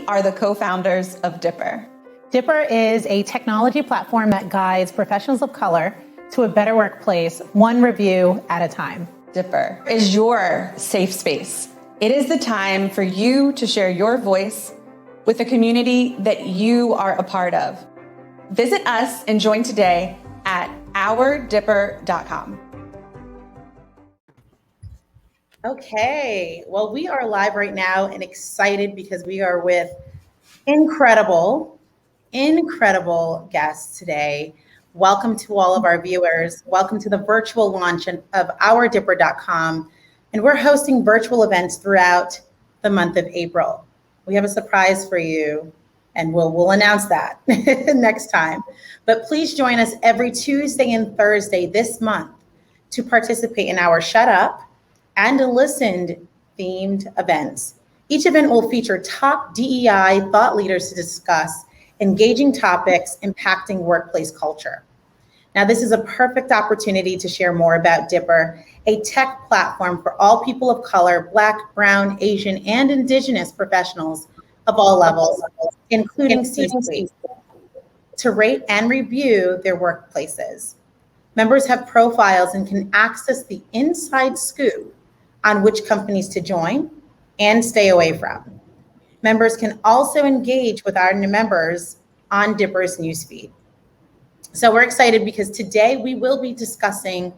are the co-founders of Dipper. Dipper is a technology platform that guides professionals of color to a better workplace, one review at a time. Dipper is your safe space. It is the time for you to share your voice with a community that you are a part of. Visit us and join today at ourdipper.com. Okay, well, we are live right now and excited because we are with incredible guests today. Welcome to all of our viewers. Welcome to the virtual launch of ourdipper.com. And we're hosting virtual events throughout the month of April. We have a surprise for you, and we'll announce that next time. But please join us every Tuesday and Thursday this month to participate in our Shut Up and Listened themed events. Each event will feature top DEI thought leaders to discuss engaging topics impacting workplace culture. Now, this is a perfect opportunity to share more about Dipper, a tech platform for all people of color, Black, Brown, Asian, and Indigenous professionals of all levels, including C-suite, to rate and review their workplaces. Members have profiles and can access the inside scoop on which companies to join and stay away from. Members can also engage with our new members on Dipper's newsfeed. So we're excited because today we will be discussing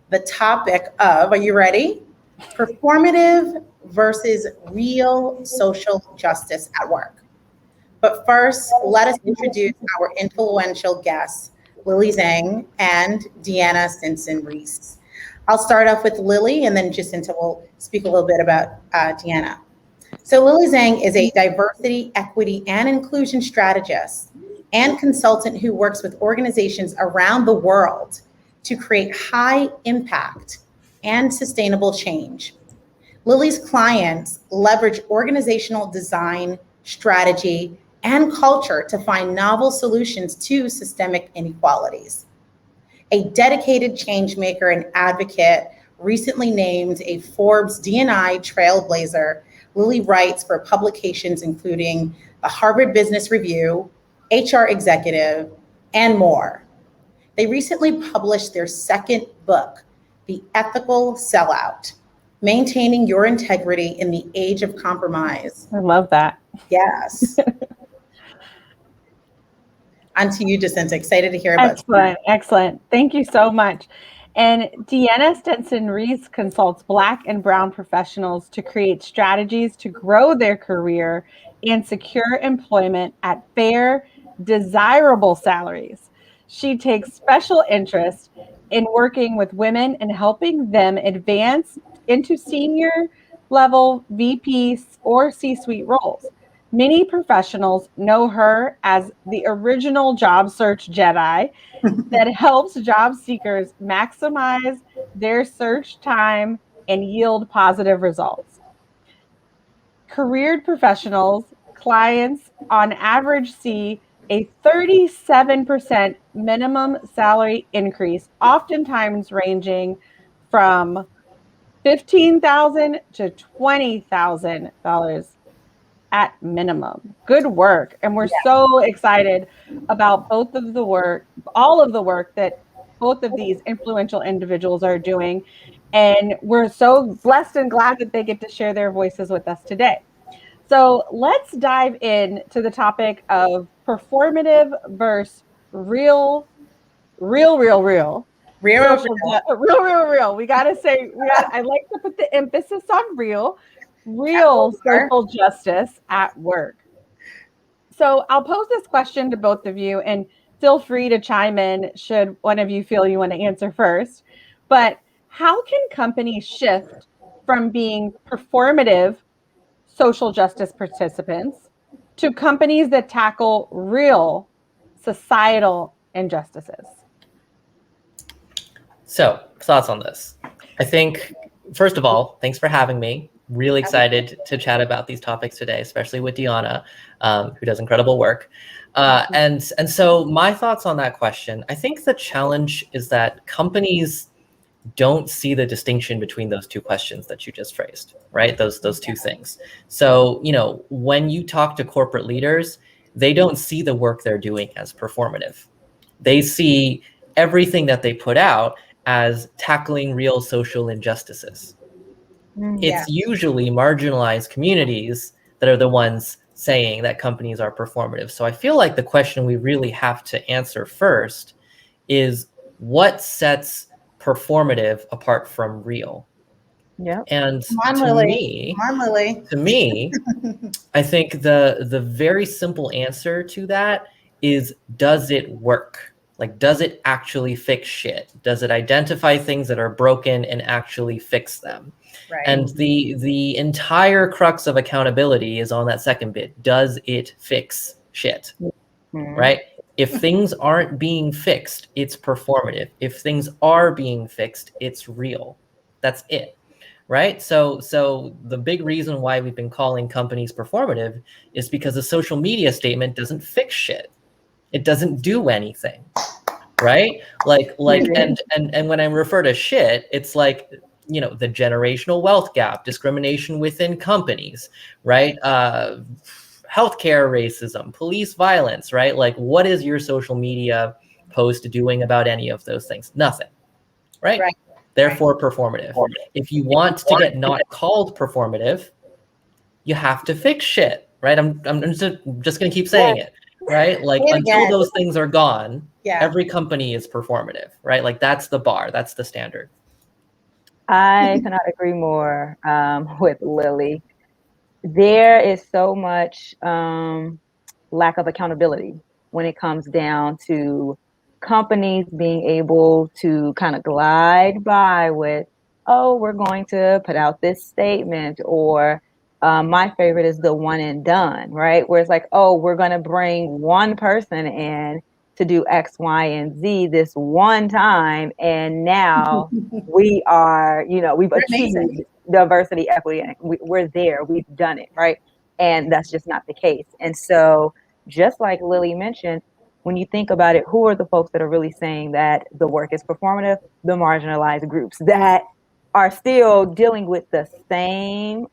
the topic of, are you ready? Performative versus real social justice at work. But first, let us introduce our influential guests, Lily Zheng and DeAnnah Stinson Reese. I'll start off with Lily, and then Jacinta will speak a little bit about DeAnnah. So Lily Zheng is a diversity, equity, and inclusion strategist and consultant who works with organizations around the world to create high impact and sustainable change. Lily's clients leverage organizational design, strategy, and culture to find novel solutions to systemic inequalities. A dedicated change maker and advocate, recently named a Forbes D&I trailblazer, Lily writes for publications including the Harvard Business Review, HR Executive, and more. They recently published their second book, The Ethical Sellout, Maintaining Your Integrity in the Age of Compromise. I love that. Yes. On to you, Jacinta. Excited to hear about it. Excellent. Thank you so much. And DeAnnah Stinson Reese consults Black and Brown professionals to create strategies to grow their career and secure employment at fair, desirable salaries. She takes special interest in working with women and helping them advance into senior level VP or C-suite roles. Many professionals know her as the original job search Jedi that helps job seekers maximize their search time and yield positive results. Careered professionals, clients on average see a 37% minimum salary increase, oftentimes ranging from $15,000 to $20,000 at minimum. Good work. And we're so excited about all of the work that both of these influential individuals are doing. And we're so blessed and glad that they get to share their voices with us today. So let's dive in to the topic of performative versus real. Real. We gotta say, I like to put the emphasis on real social justice at work. So I'll pose this question to both of you, and feel free to chime in should one of you feel you want to answer first. But how can companies shift from being performative social justice participants to companies that tackle real societal injustices? So, thoughts on this? I think, first of all, thanks for having me. Really excited to chat about these topics today, especially with DeAnnah, who does incredible work. And so my thoughts on that question, I think the challenge is that companies don't see the distinction between those two questions that you just phrased, right? Those two things. So, when you talk to corporate leaders, they don't see the work they're doing as performative. They see everything that they put out as tackling real social injustices. It's usually marginalized communities that are the ones saying that companies are performative. So I feel like the question we really have to answer first is, what sets performative apart from real? Yeah. And Come on, Lily. to me, I think the very simple answer to that is, does it work? Like, does it actually fix shit? Does it identify things that are broken and actually fix them? Right. And the entire crux of accountability is on that second bit. Does it fix shit? Right? If things aren't being fixed, it's performative. If things are being fixed, it's real. That's it. Right? So the big reason why we've been calling companies performative is because a social media statement doesn't fix shit. It doesn't do anything. Right? Like and when I refer to shit, it's like, the generational wealth gap, discrimination within companies, right? Healthcare racism, police violence, right? Like, what is your social media post doing about any of those things? Nothing, right? Therefore, performative. If you want to get not called performative, you have to fix shit, right? I'm just going to keep saying it, right? Like, until those things are gone, every company is performative, right? Like, that's the bar, that's the standard. I cannot agree more with Lily. There is so much lack of accountability when it comes down to companies being able to kind of glide by with, oh, we're going to put out this statement, or my favorite is the one and done, right? Where it's like, oh, we're going to bring one person in to do X, Y, and Z this one time, and now we are, we've achieved diversity, equity, and we're there, we've done it, right? And that's just not the case. And so, just like Lily mentioned, when you think about it, who are the folks that are really saying that the work is performative? The marginalized groups that are still dealing with the same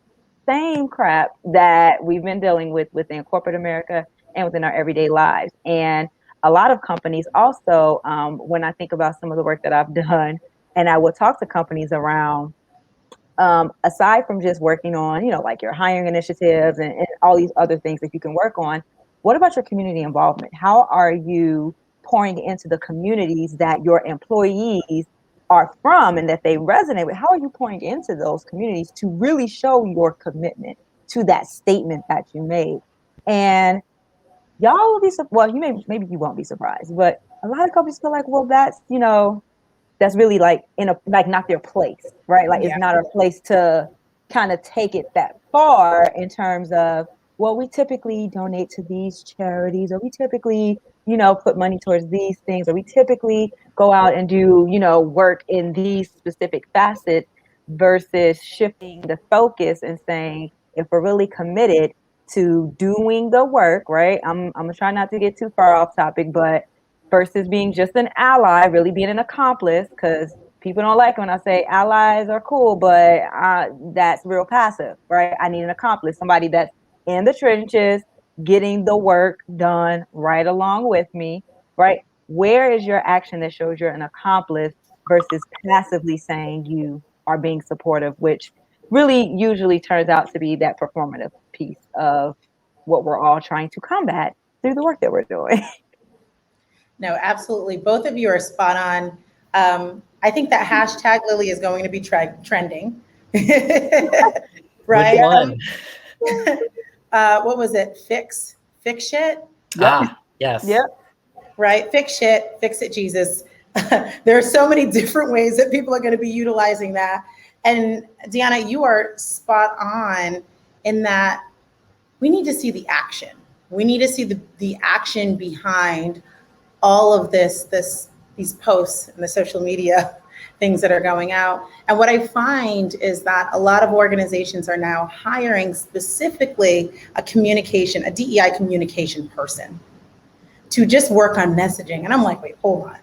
crap that we've been dealing with within corporate America and within our everyday lives. And a lot of companies also, when I think about some of the work that I've done, and I will talk to companies around, aside from just working on, like your hiring initiatives and all these other things that you can work on, what about your community involvement? How are you pouring into the communities that your employees are from and that they resonate with? How are you pouring into those communities to really show your commitment to that statement that you made? And y'all will be, well, maybe you won't be surprised, but a lot of companies feel like, well, that's really like not their place, right? Like, it's not a place to kind of take it that far in terms of, well, we typically donate to these charities, or we typically, put money towards these things, or we typically go out and do, work in these specific facets, versus shifting the focus and saying, if we're really committed to doing the work, right? I'm gonna try not to get too far off topic, but versus being just an ally, really being an accomplice, because people don't like when I say allies are cool, but that's real passive, right? I need an accomplice, somebody that's in the trenches, getting the work done right along with me, right? Where is your action that shows you're an accomplice versus passively saying you are being supportive, which really usually turns out to be that performative piece of what we're all trying to combat through the work that we're doing. No, absolutely. Both of you are spot on. I think that hashtag, Lily, is going to be trending. Right? Which one? What was it? Fix shit? Yes. Yep. Right? Fix shit, fix it, Jesus. There are so many different ways that people are going to be utilizing that. And DeAnnah, you are spot on in that we need to see the action. We need to see the action behind all of these posts and the social media things that are going out. And what I find is that a lot of organizations are now hiring specifically a DEI communication person to just work on messaging. And I'm like, wait, hold on.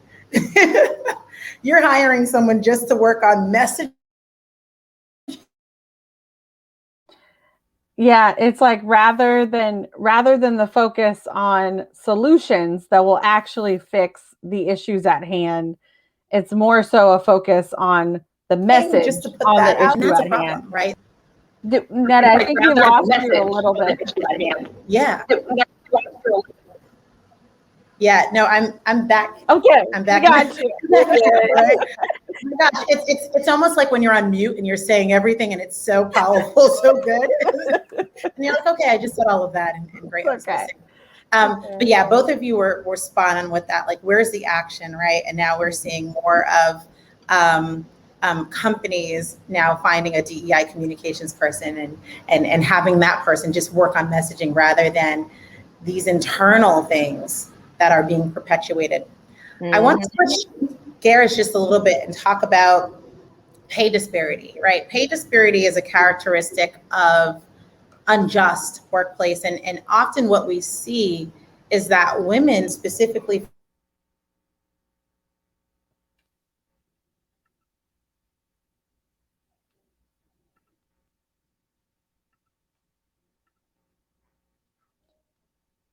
You're hiring someone just to work on message. Yeah, it's like rather than the focus on solutions that will actually fix the issues at hand, it's more so a focus on the message Just to put on that the out, issue that's a at problem, hand. right? Neta, I think we lost you a little bit. Yeah. Yeah, no, I'm back. Okay, I'm back. we got you. Right? Oh my gosh, it's almost like when you're on mute and you're saying everything and it's so powerful, so good. And you're like, okay, I just said all of that and great. Okay. But yeah, both of you were spot on with that. Like, where's the action, right? And now we're seeing more of companies now finding a DEI communications person and having that person just work on messaging rather than these internal things that are being perpetuated. I want to switch gears just a little bit and talk about pay disparity, right? Pay disparity is a characteristic of unjust workplace. And often what we see is that women specifically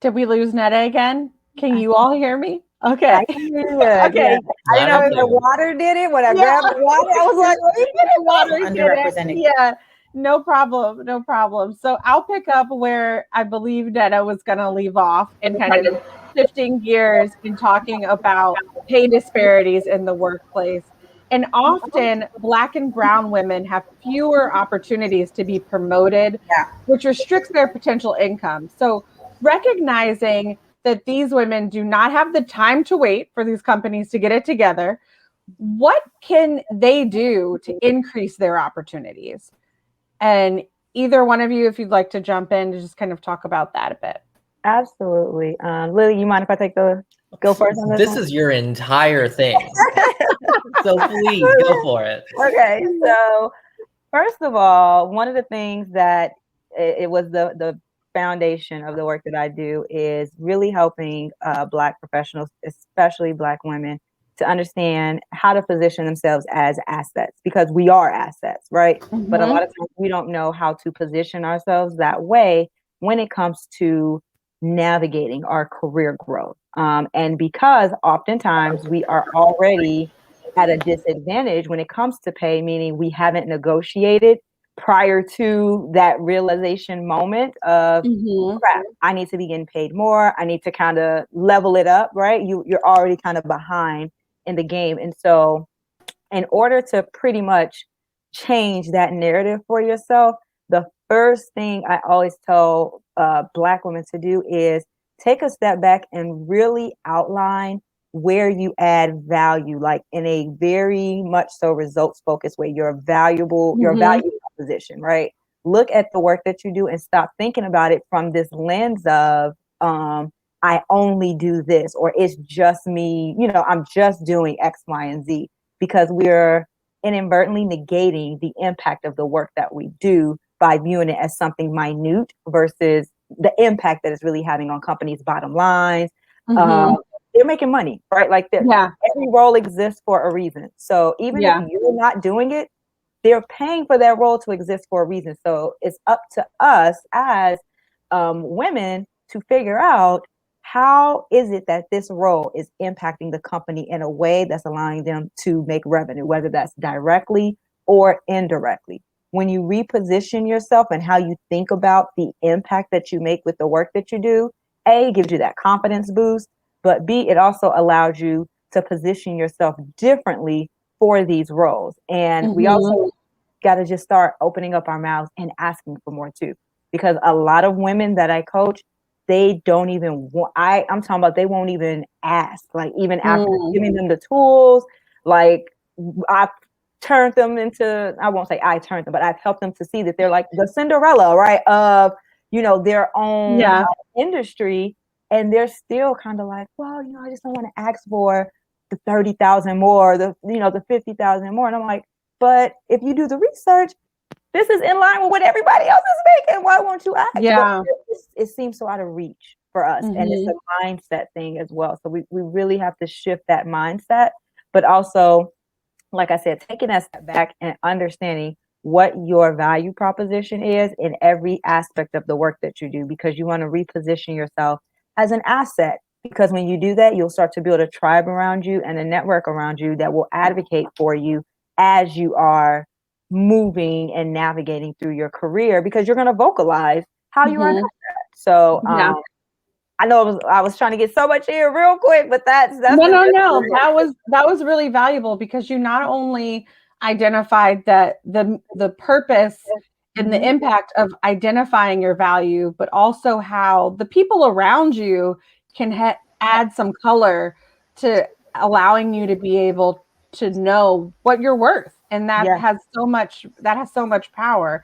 Did we lose Neta again? Can you all hear me? Okay. I can hear you. Okay. Yeah. I didn't know if the water did it. When I grabbed the water, I was like, "What are you getting water?" underrepresented. Yeah, no problem. No problem. So I'll pick up where I believe Neta was going to leave off and kind of shifting gears and talking about pay disparities in the workplace. And often Black and brown women have fewer opportunities to be promoted, which restricts their potential income. So recognizing that these women do not have the time to wait for these companies to get it together, what can they do to increase their opportunities? And either one of you, if you'd like to jump in to just kind of talk about that a bit. Absolutely. Lily, you mind if I go first on This is your entire thing. So please go for it. Okay. So first of all, one of the things that it was the foundation of the work that I do is really helping Black professionals, especially Black women, to understand how to position themselves as assets, because we are assets, right? Mm-hmm. But a lot of times we don't know how to position ourselves that way when it comes to navigating our career growth. And because oftentimes we are already at a disadvantage when it comes to pay, meaning we haven't negotiated prior to that realization moment of crap, I need to be getting paid more. I need to kind of level it up, right? You're already kind of behind in the game. And so in order to pretty much change that narrative for yourself, the first thing I always tell Black women to do is take a step back and really outline where you add value, like in a very much so results focused way. You're valuable, your value proposition, right? Look at the work that you do and stop thinking about it from this lens of I only do this, or it's just me, I'm just doing X, Y, and Z, because we're inadvertently negating the impact of the work that we do by viewing it as something minute versus the impact that it's really having on companies' bottom lines. They're making money, right? Like every role exists for a reason. So even if you're not doing it, they're paying for that role to exist for a reason. So it's up to us as women to figure out, how is it that this role is impacting the company in a way that's allowing them to make revenue, whether that's directly or indirectly? When you reposition yourself and how you think about the impact that you make with the work that you do, A, it gives you that confidence boost, but B, it also allows you to position yourself differently for these roles. And we also got to just start opening up our mouths and asking for more too, because a lot of women that I coach, they don't even want, I'm talking about, they won't even ask, like even after giving them the tools, like I've turned them into, I won't say I turned them, but I've helped them to see that they're like the Cinderella, right, of, their own industry. And they're still kind of like, well, I just don't want to ask for the 30,000 more, the 50,000 more. And I'm like, but if you do the research, this is in line with what everybody else is making. Why won't you ask? Yeah. It seems so out of reach for us. And it's a mindset thing as well. So we really have to shift that mindset, but also like I said, taking that step back and understanding what your value proposition is in every aspect of the work that you do, because you want to reposition yourself as an asset. Because when you do that, you'll start to build a tribe around you and a network around you that will advocate for you as you are moving and navigating through your career, because you're going to vocalize how you are an asset. So Yeah. I know I was trying to get so much here real quick, but that's no. That was really valuable, because you not only identified that the purpose and the impact of identifying your value, but also how the people around you can add some color to allowing you to be able to know what you're worth, and that has so much power.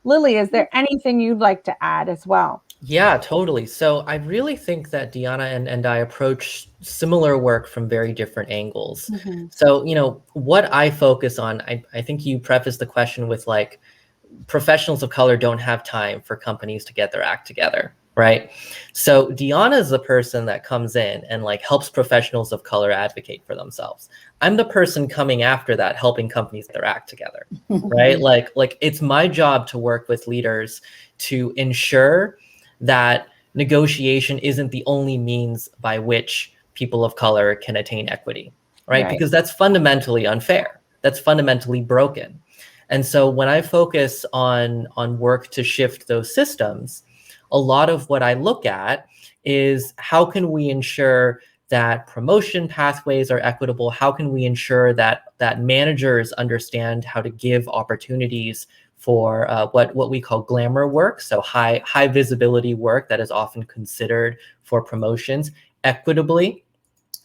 Lily, is there anything you'd like to add as well? Yeah, totally. So I really think that DeAnnah and I approach similar work from very different angles. So, what I focus on, I think you prefaced the question with like, professionals of color don't have time for companies to get their act together, right? So DeAnnah is the person that comes in and like helps professionals of color advocate for themselves. I'm the person coming after that, helping companies get their act together, right? Like it's my job to work with leaders to ensure that negotiation isn't the only means by which people of color can attain equity, right? Because that's fundamentally unfair. That's fundamentally broken. And so when I focus on work to shift those systems, a lot of what I look at is how can we ensure that promotion pathways are equitable? How can we ensure that managers understand how to give opportunities for what we call glamour work, so high visibility work that is often considered for promotions equitably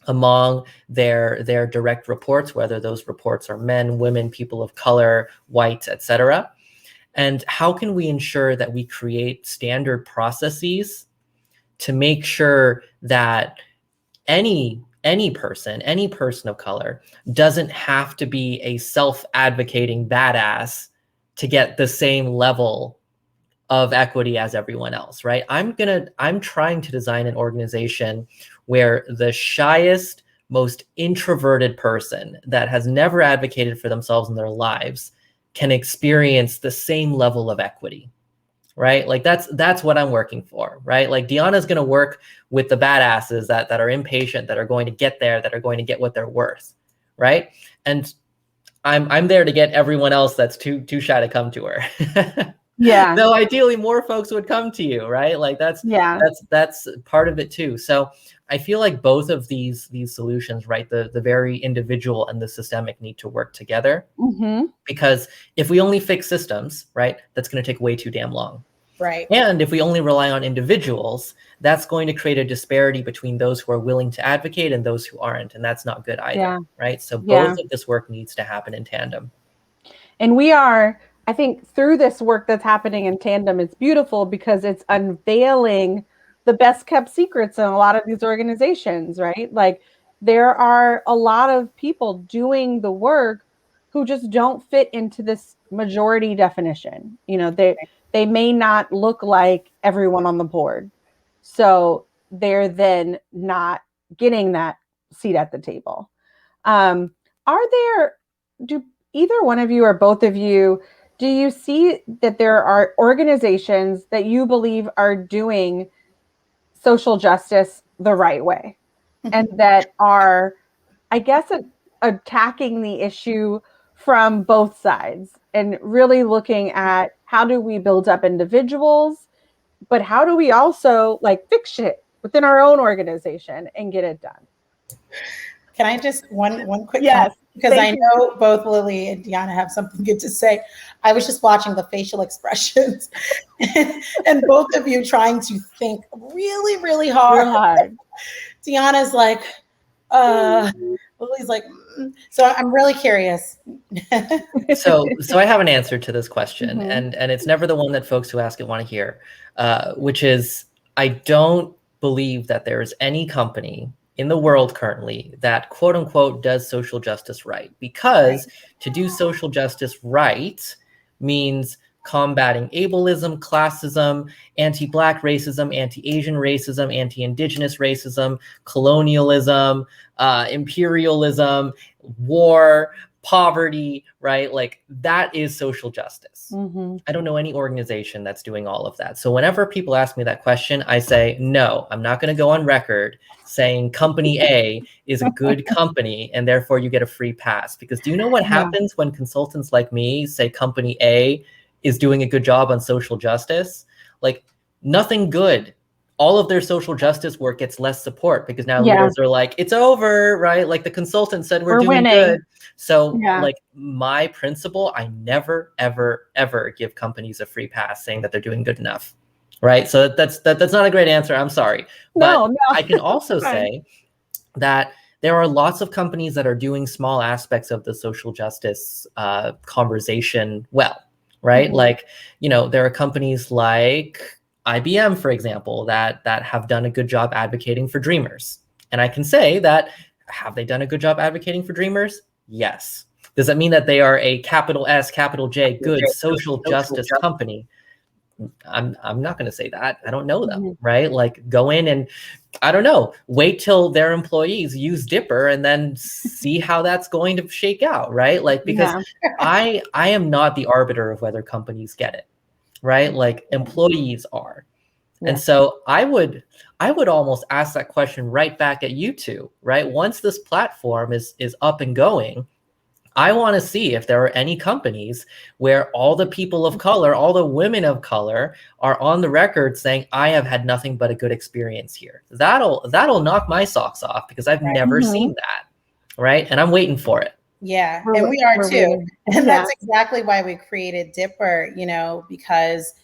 among their direct reports, whether those reports are men, women, people of color, whites, etc. And how can we ensure that we create standard processes to make sure that any person of color doesn't have to be a self-advocating badass to get the same level of equity as everyone else, right? I'm trying to design an organization where the shyest, most introverted person that has never advocated for themselves in their lives can experience the same level of equity, right? Like that's what I'm working for, right? Like DeAnnah's going to work with the badasses that are impatient, that are going to get there, that are going to get what they're worth, right? And I'm there to get everyone else that's too shy to come to her. Yeah. Though ideally more folks would come to you, right? Like that's part of it too. So I feel like both of these solutions, right? The very individual and the systemic need to work together. Because if we only fix systems, right, that's going to take way too damn long. Right. And if we only rely on individuals, that's going to create a disparity between those who are willing to advocate and those who aren't. And that's not good either, right? So both of this work needs to happen in tandem. And we are, I think, through this work that's happening in tandem, it's beautiful because it's unveiling the best kept secrets in a lot of these organizations, right? Like there are a lot of people doing the work who just don't fit into this majority definition. They may not look like everyone on the board. So they're then not getting that seat at the table. Do either one of you or both of you, do you see that there are organizations that you believe are doing social justice the right way and that are, I guess, attacking the issue from both sides and really looking at how do we build up individuals, but how do we also like fix shit within our own organization and get it done? Can I just one quick comment? Because I know both Lily and DeAnnah have something good to say. I was just watching the facial expressions and both of you trying to think really, really hard. DeAnnah's like, Lily's like, so I'm really curious. So I have an answer to this question, and it's never the one that folks who ask it want to hear, which is I don't believe that there is any company in the world currently that quote unquote does social justice right, because to do social justice right means combating ableism, classism, anti-Black racism, anti-Asian racism, anti-Indigenous racism, colonialism, imperialism, war, poverty, right? Like that is social justice. I don't know any organization that's doing all of that. So whenever people ask me that question, I say, no, I'm not going to go on record saying company A is a good company and therefore you get a free pass. Because do you know what happens when consultants like me say company A is doing a good job on social justice? Like nothing good. All of their social justice work gets less support because now leaders are like, it's over, right? Like the consultant said, we're doing winning. good. So like my principle, I never, ever, ever give companies a free pass saying that they're doing good enough, right? So that's not a great answer. I'm sorry. But I can also say that there are lots of companies that are doing small aspects of the social justice conversation well, right? Like, you know, there are companies like IBM, for example, that have done a good job advocating for dreamers. And I can say that, have they done a good job advocating for dreamers? Yes. Does that mean that they are a capital S, capital J, good social justice company? I'm not going to say that. I don't know them, right? Like go in and, I don't know, wait till their employees use Dipper and then see how that's going to shake out, right? Like, because I am not the arbiter of whether companies get it, right? Like employees are. And so I would almost ask that question right back at you two, right? Once this platform is up and going, I want to see if there are any companies where all the people of color, all the women of color are on the record saying, I have had nothing but a good experience here. That'll knock my socks off because I've never seen that, right? And I'm waiting for it. Yeah, and we are too. And that's exactly why we created Dipper, you know, because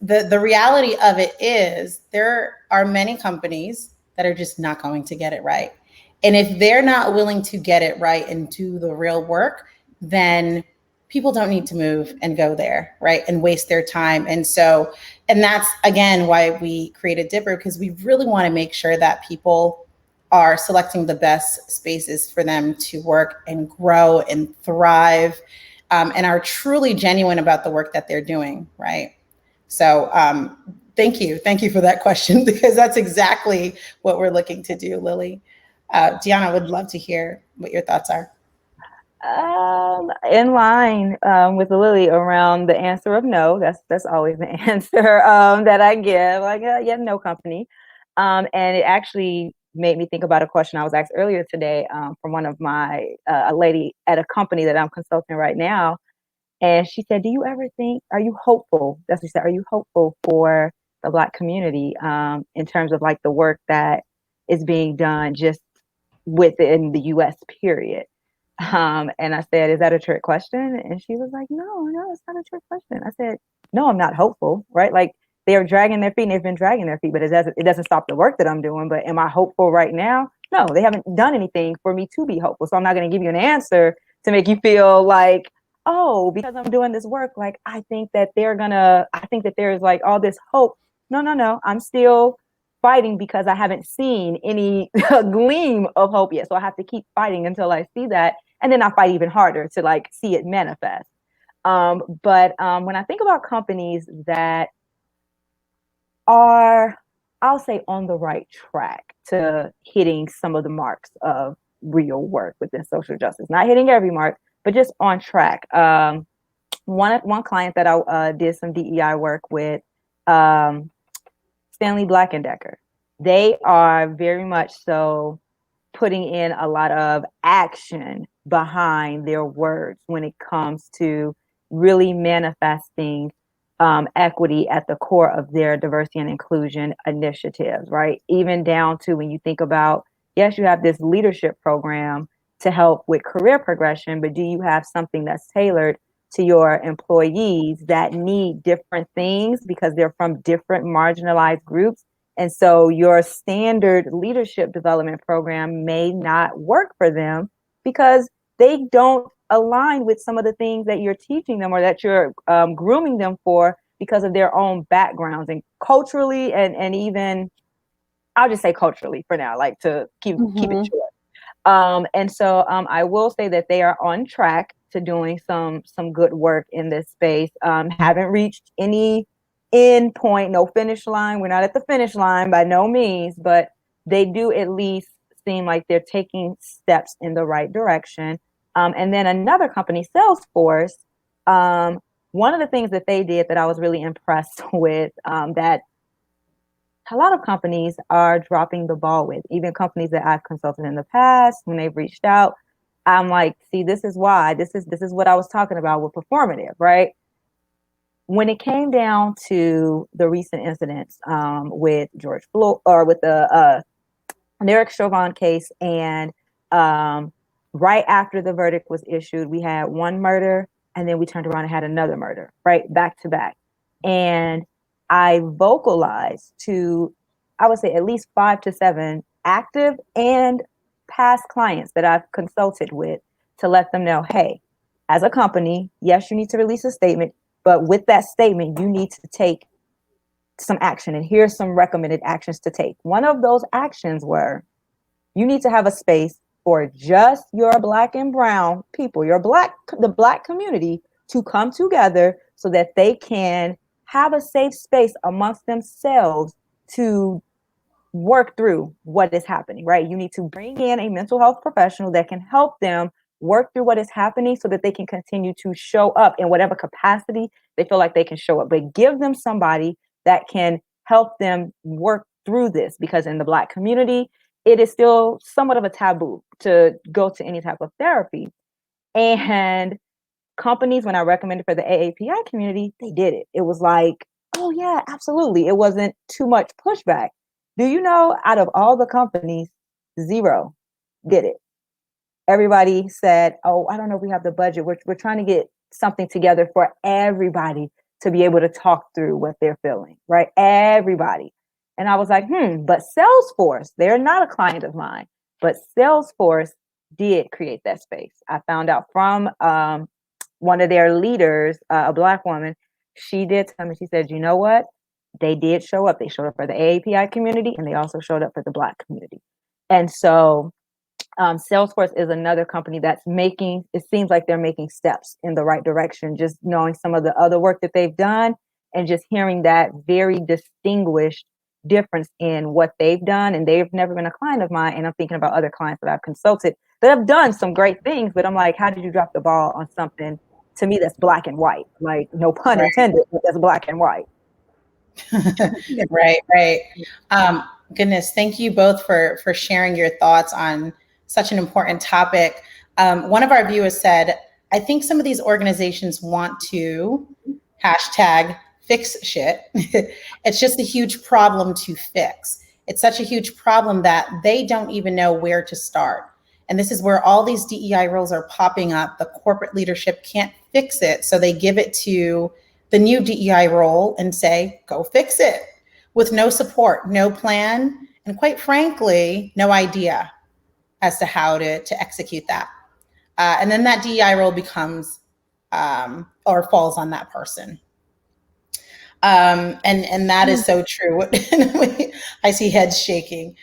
the reality of it is there are many companies that are just not going to get it right. And if they're not willing to get it right and do the real work, then people don't need to move and go there, right? And waste their time. And so, and that's again why we created Dipper, because we really want to make sure that people are selecting the best spaces for them to work and grow and thrive, and are truly genuine about the work that they're doing, right? So thank you for that question, because that's exactly what we're looking to do, Lily. DeAnnah, would love to hear what your thoughts are. In line with Lily around the answer of no. That's always the answer that I give. Like, yeah, no company. And it actually made me think about a question I was asked earlier today from one of my a lady at a company that I'm consulting right now. And she said, are you hopeful? That's what she said. Are you hopeful for the Black community in terms of like the work that is being done just within the US period? And I said, is that a trick question? And she was like, no, it's not a trick question. I said, no, I'm not hopeful, right? Like they are dragging their feet and they've been dragging their feet, but it doesn't stop the work that I'm doing. But am I hopeful right now? No, they haven't done anything for me to be hopeful. So I'm not going to give you an answer to make you feel like, oh, because I'm doing this work, like I think that there's like all this hope. No. I'm still fighting because I haven't seen any gleam of hope yet. So I have to keep fighting until I see that. And then I fight even harder to like see it manifest. But when I think about companies that are, I'll say, on the right track to hitting some of the marks of real work within social justice, not hitting every mark, but just on track. One client that I did some DEI work with, Stanley Black & Decker, they are very much so putting in a lot of action behind their words when it comes to really manifesting equity at the core of their diversity and inclusion initiatives, right? Even down to when you think about, yes, you have this leadership program to help with career progression, but do you have something that's tailored to your employees that need different things because they're from different marginalized groups? And so your standard leadership development program may not work for them because they don't align with some of the things that you're teaching them or that you're grooming them for because of their own backgrounds and culturally and even, I'll just say culturally for now, like to keep it short. And so I will say that they are on track to doing some good work in this space. Haven't reached any end point, no finish line. We're not at the finish line by no means, but they do at least seem like they're taking steps in the right direction. And then another company, Salesforce, one of the things that they did that I was really impressed with, that a lot of companies are dropping the ball with, even companies that I've consulted in the past, when they've reached out, I'm like, see, this is why, this is what I was talking about with Performative, right? When it came down to the recent incidents with George Floyd, or with the Derek Chauvin case, and right after the verdict was issued, we had one murder, and then we turned around and had another murder, right, back to back. And I vocalized to, I would say, at least 5 to 7 active and past clients that I've consulted with, to let them know, hey, as a company, yes, you need to release a statement, but with that statement, you need to take some action, and here's some recommended actions to take. One of those actions were, you need to have a space for just your Black and brown people, the Black community, to come together so that they can have a safe space amongst themselves to work through what is happening, right? You need to bring in a mental health professional that can help them work through what is happening so that they can continue to show up in whatever capacity they feel like they can show up, but give them somebody that can help them work through this, because in the Black community, it is still somewhat of a taboo to go to any type of therapy. And companies, when I recommended for the AAPI community, they did it. It was like, oh yeah, absolutely. It wasn't too much pushback. Do you know, out of all the companies, 0 did it. Everybody said, oh, I don't know if we have the budget. We're trying to get something together for everybody to be able to talk through what they're feeling, right? Everybody. And I was like, but Salesforce, they're not a client of mine, but Salesforce did create that space. I found out from one of their leaders, a Black woman. She did tell me, she said, you know what? They did show up. They showed up for the AAPI community, and they also showed up for the Black community. And so Salesforce is another company that's making, it seems like they're making steps in the right direction, just knowing some of the other work that they've done and just hearing that very distinguished difference in what they've done. And they've never been a client of mine. And I'm thinking about other clients that I've consulted that have done some great things, but I'm like, how did you drop the ball on something, to me, that's black and white? Like, no pun intended, but that's black and white. Right. Goodness, thank you both for sharing your thoughts on such an important topic. One of our viewers said, I think some of these organizations want to #fix shit. It's just a huge problem to fix. It's such a huge problem that they don't even know where to start. And this is where all these DEI roles are popping up. The corporate leadership can't fix it, so they give it to the new DEI role and say, go fix it, with no support, no plan, and quite frankly, no idea as to how to execute that. And then that DEI role becomes or falls on that person. And that is so true. I see heads shaking.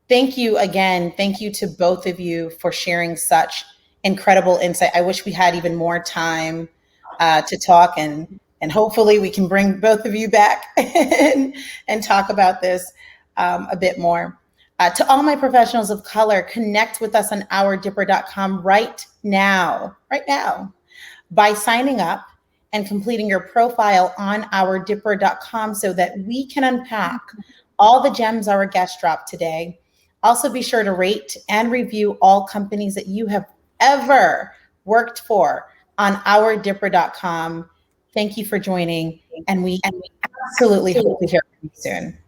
Thank you again. Thank you to both of you for sharing such incredible insight. I wish we had even more time to talk, and hopefully we can bring both of you back and talk about this a bit more. To all my professionals of color, connect with us on ourdipper.com right now, by signing up and completing your profile on ourdipper.com so that we can unpack all the gems our guest dropped today. Also, be sure to rate and review all companies that you have ever worked for on ourdipper.com. Thank you for joining, and we absolutely hope to hear from you soon.